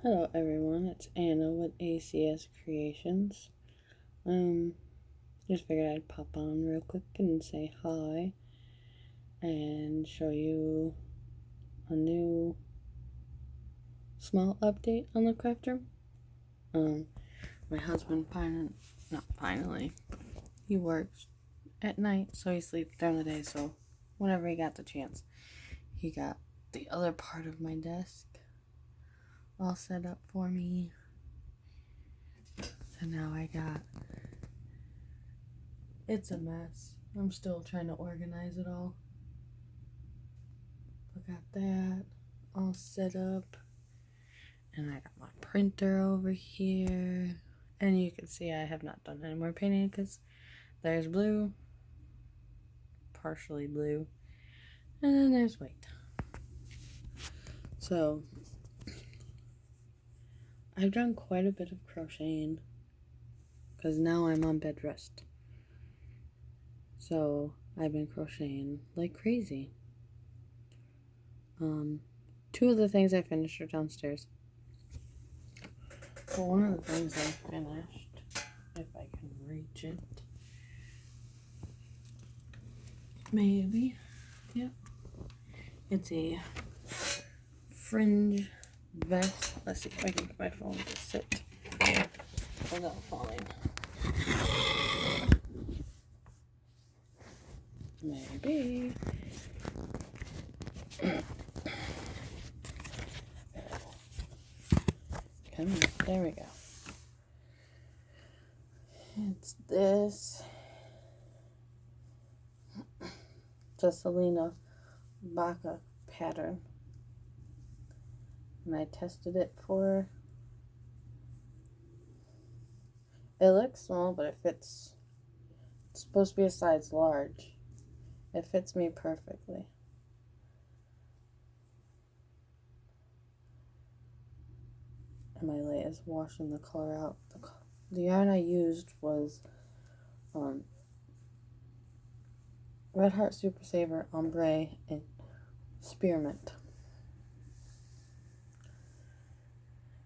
Hello everyone, it's Anna with ACS Creations. Just figured I'd pop on real quick and say hi and show you a new small update on the craft room. My husband he works at night, so he sleeps during the day, so whenever he got the chance, he got the other part of my desk all set up for me. So now it's a mess. I'm still trying to organize it all. I got that all set up. And I got my printer over here. And you can see I have not done any more painting because there's blue, partially blue, and then there's white. So I've done quite a bit of crocheting because now I'm on bed rest. So I've been crocheting like crazy. Two of the things I finished are downstairs. But one of the things I finished, if I can reach it, maybe, yep, it's a fringe vest. Let's see if I can get my phone to sit without falling. Maybe. Come on, there we go. It's this Selena Baca pattern. And I tested it for, it looks small, but it fits. It's supposed to be a size large. It fits me perfectly. And my light is washing the color out. The yarn I used was Red Heart Super Saver, Ombre, and Spearmint.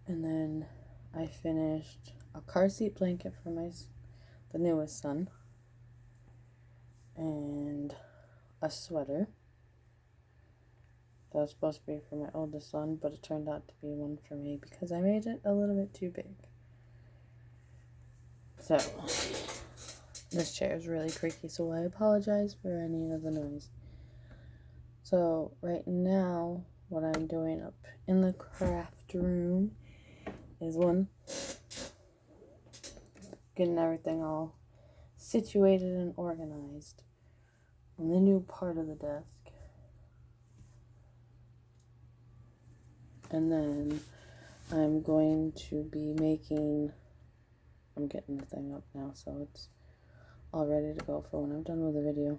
And then I finished a car seat blanket for the newest son, and a sweater that was supposed to be for my oldest son, but it turned out to be one for me because I made it a little bit too big. So this chair is really creaky, so I apologize for any of the noise. So right now, what I'm doing up in the craft room is getting everything all situated and organized on the new part of the desk. And then I'm going to be I'm getting the thing up now, so it's all ready to go for when I'm done with the video.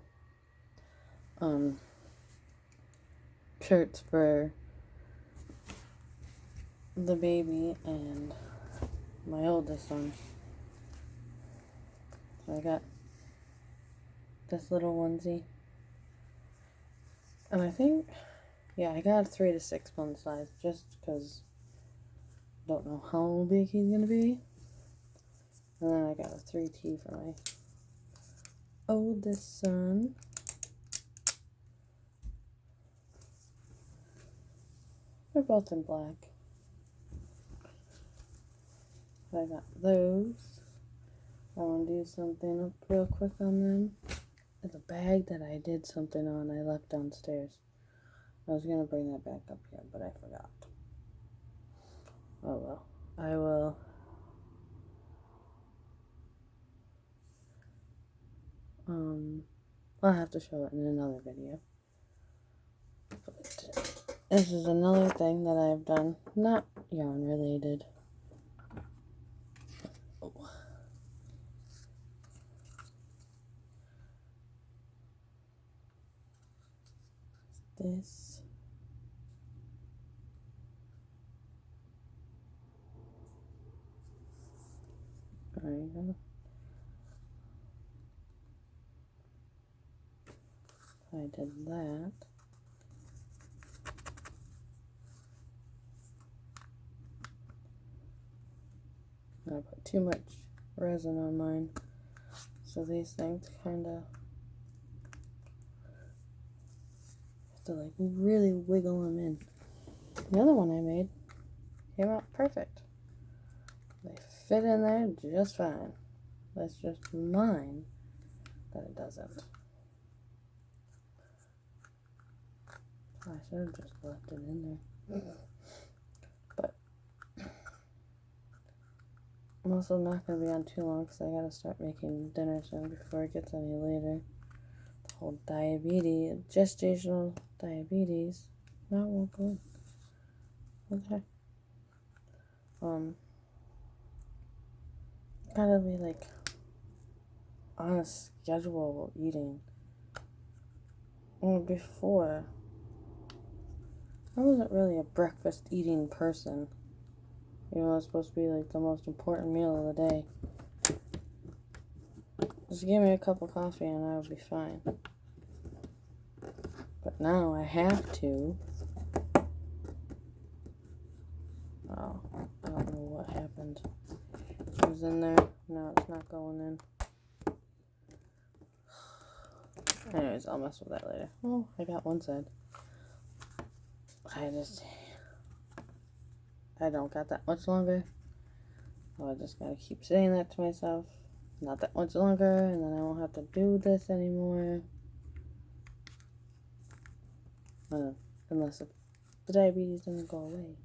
Shirts for the baby and my oldest son. So I got this little onesie. And I think, yeah, I got a 3 to 6 month size just because I don't know how big he's going to be. And then I got a 3T for my oldest son. They're both in black. I got those. I want to do something up real quick on them. It's a bag that I did something on I left downstairs. I was going to bring that back up here, but I forgot. Oh well. I will. I'll have to show it in another video. But this is another thing that I've done, not yarn related. Oh. This. There you go. I did that. I put too much resin on mine. So these things kind of have to like really wiggle them in. The other one I made came out perfect. They fit in there just fine. That's just mine that it doesn't. I should have just left it in there. But I'm also not going to be on too long because I got to start making dinner soon before it gets any later. The whole diabetes, gestational diabetes, that won't go in. Okay. Gotta be like on a schedule of eating. And before, I wasn't really a breakfast eating person. Even though it's supposed to be like the most important meal of the day. Just give me a cup of coffee and I would be fine. But now I have to. Oh, I don't know what happened. It was in there. No, it's not going in. Anyways, I'll mess with that later. Oh, I got one side. I don't got that much longer. So I just gotta keep saying that to myself. Not that much longer, and then I won't have to do this anymore. Unless the diabetes doesn't go away.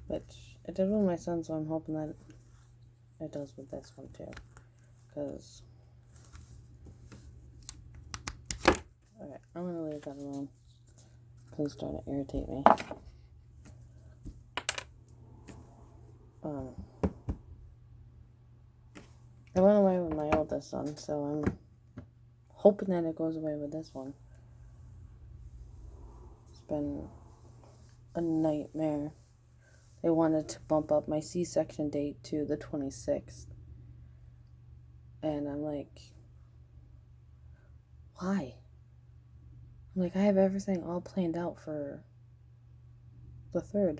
Which it did with my son, so I'm hoping that it does with this one too. Because... Okay, I'm gonna leave that alone. Because it's starting to irritate me. I went away with my oldest son, so I'm hoping that it goes away with this one. It's been a nightmare. They wanted to bump up my C-section date to the 26th. And I'm like, why? I'm like, I have everything all planned out for the 3rd.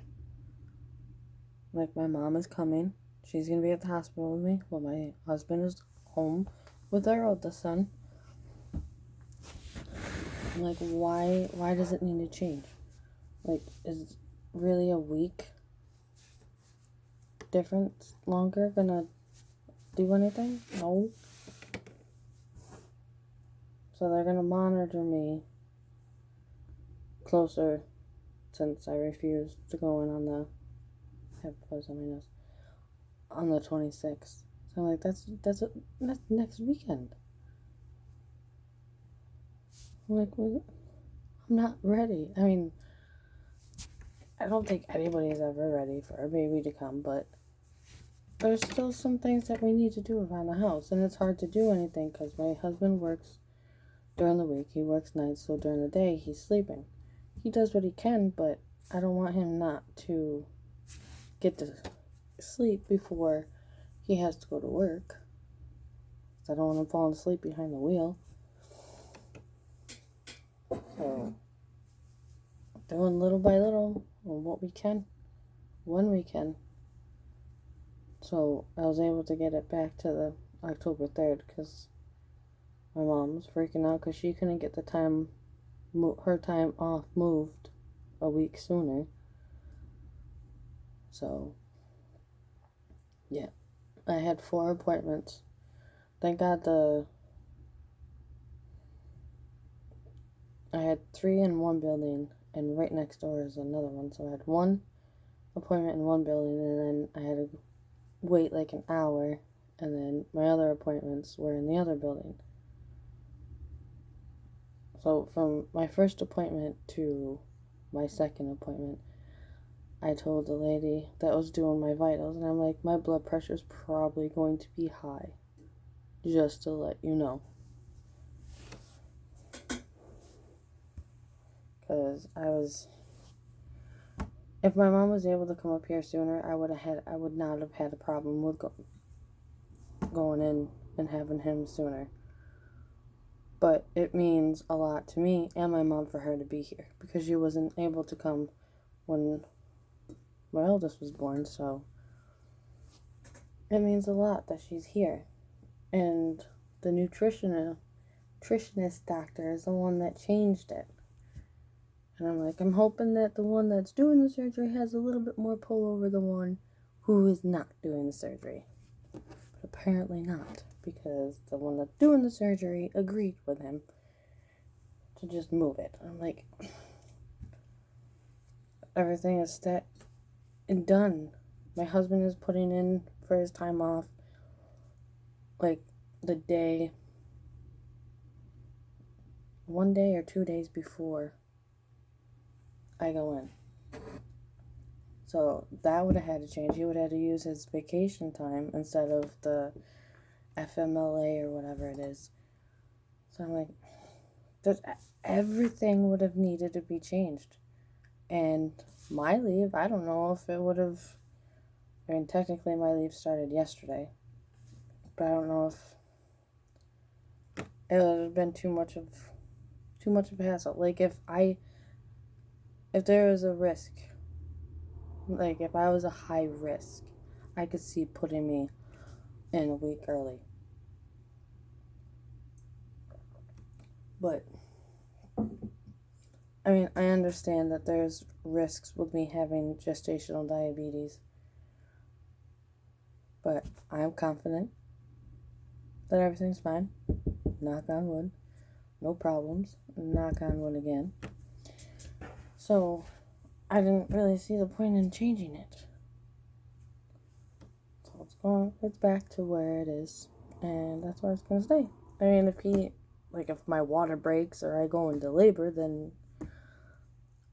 Like, my mom is coming. She's going to be at the hospital with me while my husband is home with our oldest son. I'm like, why does it need to change? Like, is really a week difference longer gonna do anything? No. So they're gonna monitor me closer since I refused to go in on the on the 26th. So I'm like, that's next weekend. I'm like, well, I'm not ready. I mean, I don't think anybody's ever ready for a baby to come, but there's still some things that we need to do around the house, and it's hard to do anything because my husband works during the week. He works nights, so during the day he's sleeping. He does what he can, but I don't want him not to get to sleep before he has to go to work. I don't want him falling asleep behind the wheel. So, doing little by little on what we can, when we can. So, I was able to get it back to the October 3rd because my mom was freaking out because she couldn't get her time off moved a week sooner. So, yeah. I had 4 appointments. Thank God I had 3 in one building, and right next door is another one. So I had 1 appointment in one building, and then I had to wait like an hour, and then my other appointments were in the other building. So from my first appointment to my second appointment, I told the lady that was doing my vitals, and I'm like, my blood pressure is probably going to be high, just to let you know. Because if my mom was able to come up here sooner, I would not have had a problem with going in and having him sooner. But it means a lot to me and my mom for her to be here, because she wasn't able to come when my eldest was born, so it means a lot that she's here. And the nutritionist doctor is the one that changed it. And I'm like, I'm hoping that the one that's doing the surgery has a little bit more pull over the one who is not doing the surgery. But apparently not, because the one that's doing the surgery agreed with him to just move it. I'm like, everything is set and done. My husband is putting in for his time off, like, the day, 1 day or 2 days before I go in. So that would have had to change. He would have had to use his vacation time instead of the FMLA or whatever it is. So I'm like, everything would have needed to be changed. And my leave, I don't know if it would have, I mean, technically my leave started yesterday, but I don't know if it would have been too much of a hassle. Like, if there was a risk, like, if I was a high risk, I could see putting me in a week early. But, I mean, I understand that there's risks with me having gestational diabetes. But I'm confident that everything's fine. Knock on wood. No problems. Knock on wood again. So, I didn't really see the point in changing it. So it's back to where it is. And that's where it's going to stay. I mean, if my water breaks or I go into labor, then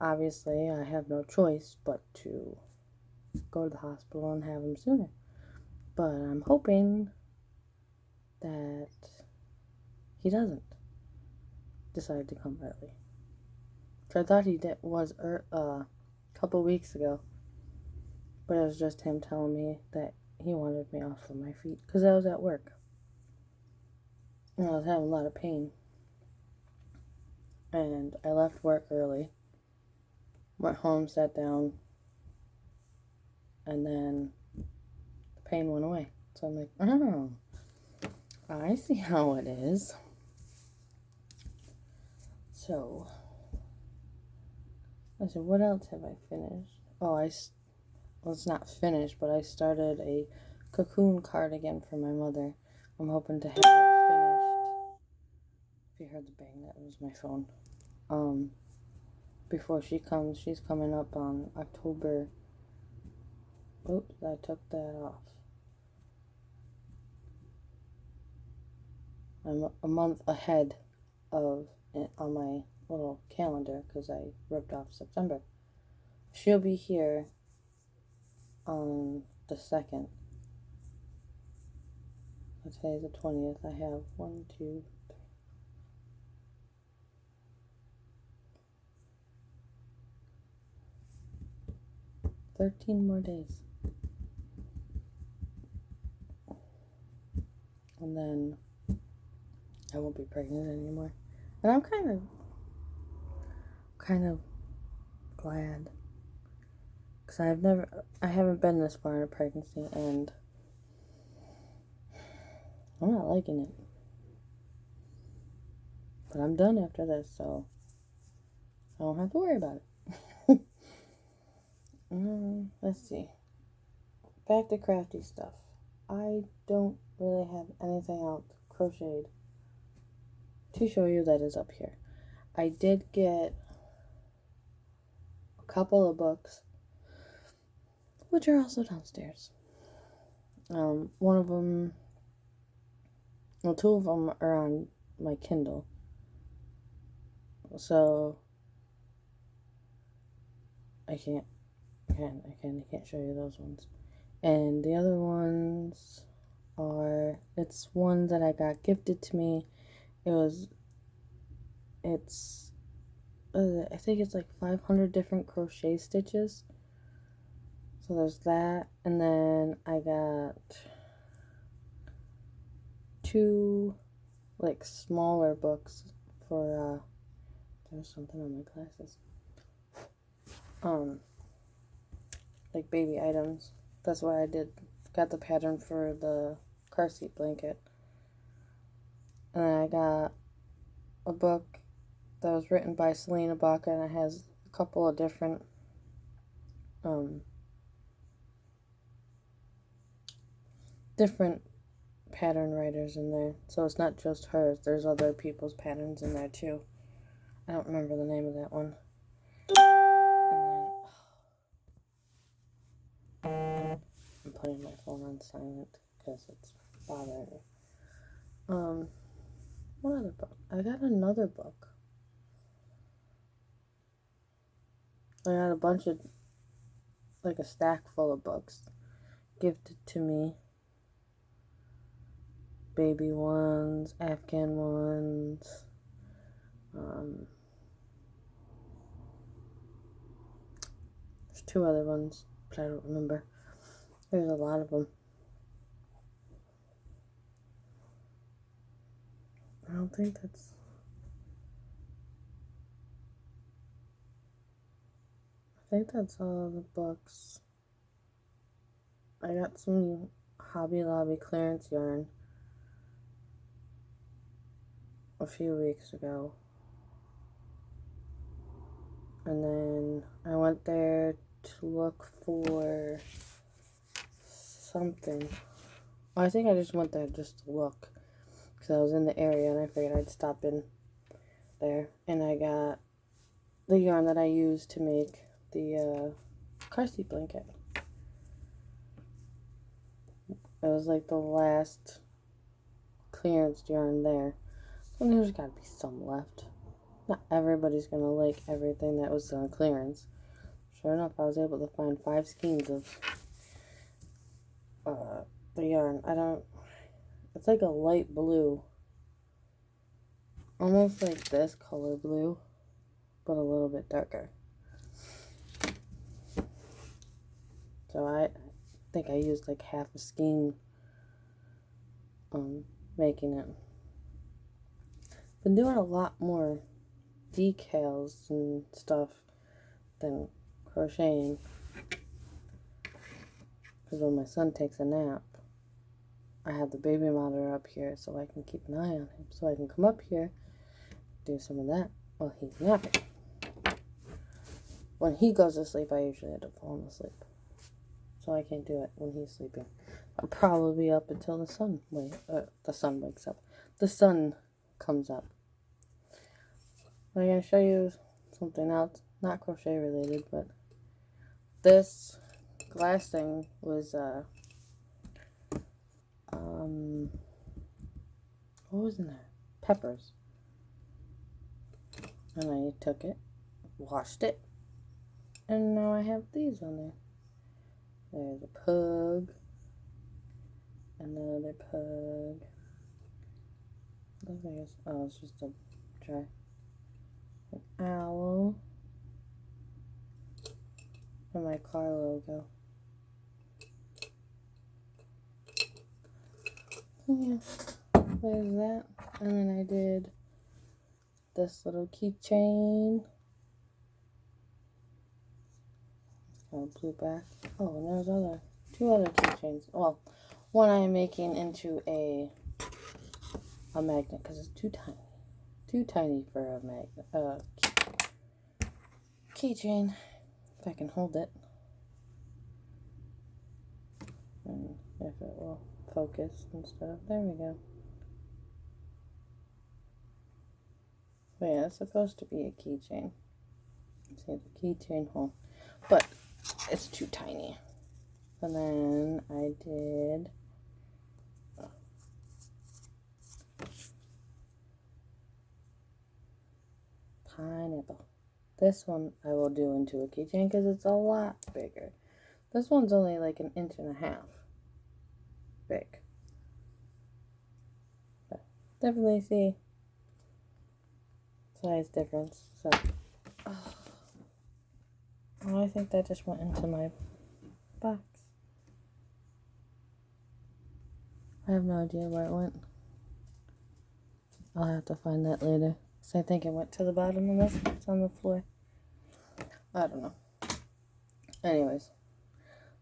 obviously I have no choice but to go to the hospital and have him sooner. But I'm hoping that he doesn't decide to come early. I thought he was a couple weeks ago, but it was just him telling me that he wanted me off of my feet because I was at work and I was having a lot of pain. And I left work early, went home, sat down, and then the pain went away. So I'm like, oh, I see how it is. So, I said, what else have I finished? Oh, well, it's not finished, but I started a cocoon cardigan for my mother. I'm hoping to have it finished. If you heard the bang, that was my phone. Before she comes, she's coming up on October. Oops, I took that off. I'm a month ahead of it on my little calendar because I ripped off September. She'll be here on the 2nd. Today's the 20th. I have 1, 2, 3, 13 more days. And then I won't be pregnant anymore. And I'm kind of glad. Because I haven't been this far in a pregnancy and I'm not liking it. But I'm done after this, so I don't have to worry about it. Let's see. Back to crafty stuff. I don't really have anything else crocheted to show you that is up here. I did get a couple of books, which are also downstairs. One of them, well, 2 of them are on my Kindle. So I can't show you those ones. And the other ones it's one that I got gifted to me. I think it's like 500 different crochet stitches. So there's that. And then I got 2 like smaller books for there's something on my glasses. Like baby items. That's why I did got the pattern for the car seat blanket. And then I got a book that was written by Selena Baca, and it has a couple of different pattern writers in there. So it's not just hers. There's other people's patterns in there too. I don't remember the name of that one. And then I'm putting my phone on silent because it's bothering me. What other book? I got another book. I got a bunch of, like a stack full of books gifted to me. Baby ones, Afghan ones, there's 2 other ones, but I don't remember. There's a lot of them. I think that's all the books. I got some Hobby Lobby clearance yarn a few weeks ago. And then I went there to look for something. I think I just went there just to look because I was in the area and I figured I'd stop in there. And I got the yarn that I used to make the car seat blanket. It was like the last clearance yarn there. So there's got to be some left. Not everybody's going to like everything that was on clearance. Sure enough, I was able to find 5 skeins of the yarn. It's like a light blue. Almost like this color blue, but a little bit darker. So I think I used like half a skein making it. Been doing a lot more decals and stuff than crocheting. Because when my son takes a nap, I have the baby monitor up here so I can keep an eye on him. So I can come up here, do some of that while he's napping. When he goes to sleep, I usually end up falling asleep. So I can't do it when he's sleeping. I'll probably be up until the sun wakes up. The sun comes up. I'm going to show you something else, not crochet related, but this glass thing was, what was in there? Peppers. And I took it, washed it, and now I have these on there. There's a pug, another pug. It's just a try. An owl, and my car logo. Yeah, there's that. And then I did this little keychain. It's got a blue back. Oh, and there's 2 other keychains. Well, one I am making into a magnet because it's too tiny for a magnet. Keychain. If I can hold it, and if it will focus and stuff. There we go. But yeah, it's supposed to be a keychain. See the keychain hole, but it's too tiny. And then I did pineapple. This one I will do into a keychain because it's a lot bigger. This one's only like 1.5 inches big. But definitely see size difference. So, I think that just went into my box. I have no idea where it went. I'll have to find that later. So I think it went to the bottom of this. It's on the floor. I don't know. Anyways.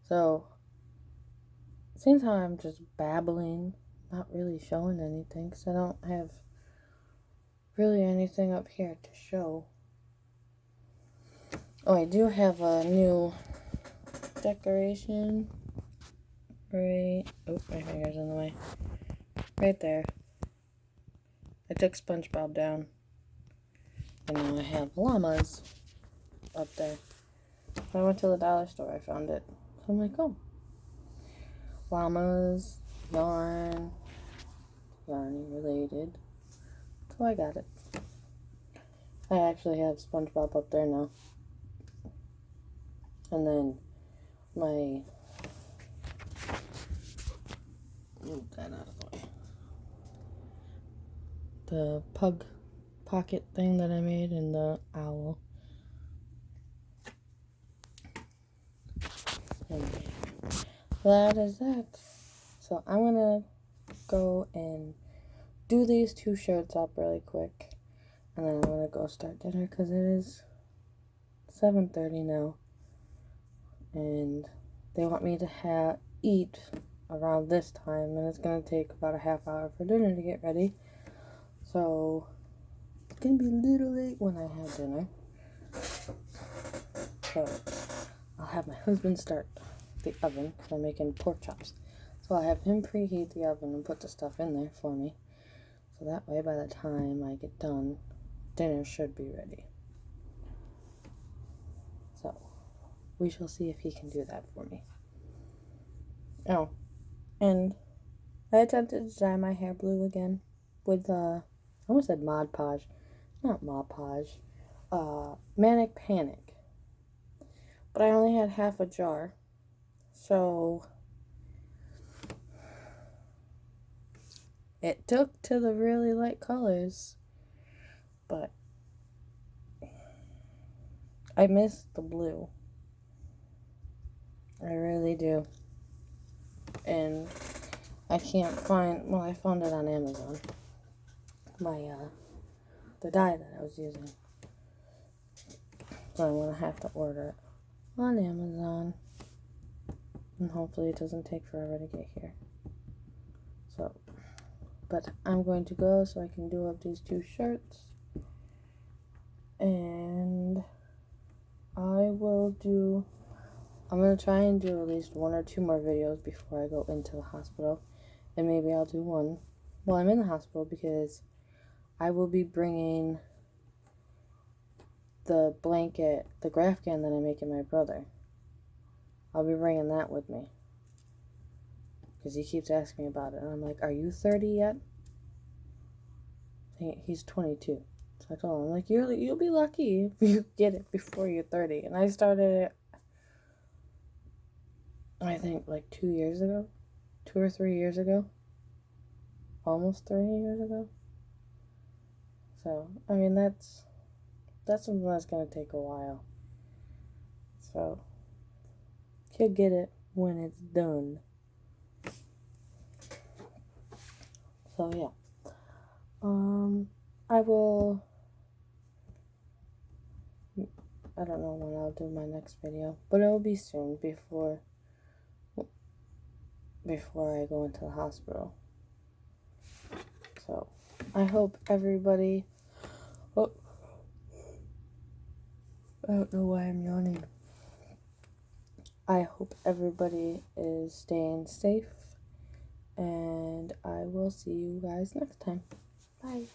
So, Seems how I'm just babbling, not really showing anything, because I don't have really anything up here to show. Oh, I do have a new decoration. Right. Oh, my finger's in the way. Right there. I took SpongeBob down. And now I have llamas up there. When I went to the dollar store, I found it. So I'm like, oh. Llamas, yarning related. So I got it. I actually have SpongeBob up there now. And then my... Move that out of the way. The pug pocket thing that I made and the owl. Anyway, that is that. So I'm gonna go and do these 2 shirts up really quick. And then I'm gonna go start dinner because it is 7:30 now. And they want me to eat around this time, and it's gonna take about a half hour for dinner to get ready. So it's gonna be a little late when I have dinner. So I'll have my husband start the oven because I'm making pork chops. So I'll have him preheat the oven and put the stuff in there for me. So that way by the time I get done, dinner should be ready. So we shall see if he can do that for me. Oh, and I attempted to dye my hair blue again with, I almost said Mod Podge. Not Mod Podge. Manic Panic. But I only had half a jar. So it took to the really light colors. But I miss the blue. I really do. And I can't find, well, I found it on Amazon. The dye that I was using. So I'm going to have to order it on Amazon. And hopefully it doesn't take forever to get here. So, but I'm going to go so I can do up these 2 shirts. And I'm going to try and do at least 1 or 2 more videos before I go into the hospital. And maybe I'll do one while I'm in the hospital because I will be bringing the blanket, the Grafghan that I'm making my brother. I'll be bringing that with me. Because he keeps asking me about it. And I'm like, are you 30 yet? He's 22. So I told him, I'm like, you'll be lucky if you get it before you're 30. And I started it, I think, like 2 years ago. 2 or 3 years ago. Almost 3 years ago. So, I mean, that's something that's going to take a while. So, he'll get it when it's done. So, yeah. I don't know when I'll do my next video, but it will be soon before I go into the hospital. So, I hope everybody... Oh, I don't know why I'm yawning. I hope everybody is staying safe, and I will see you guys next time. Bye.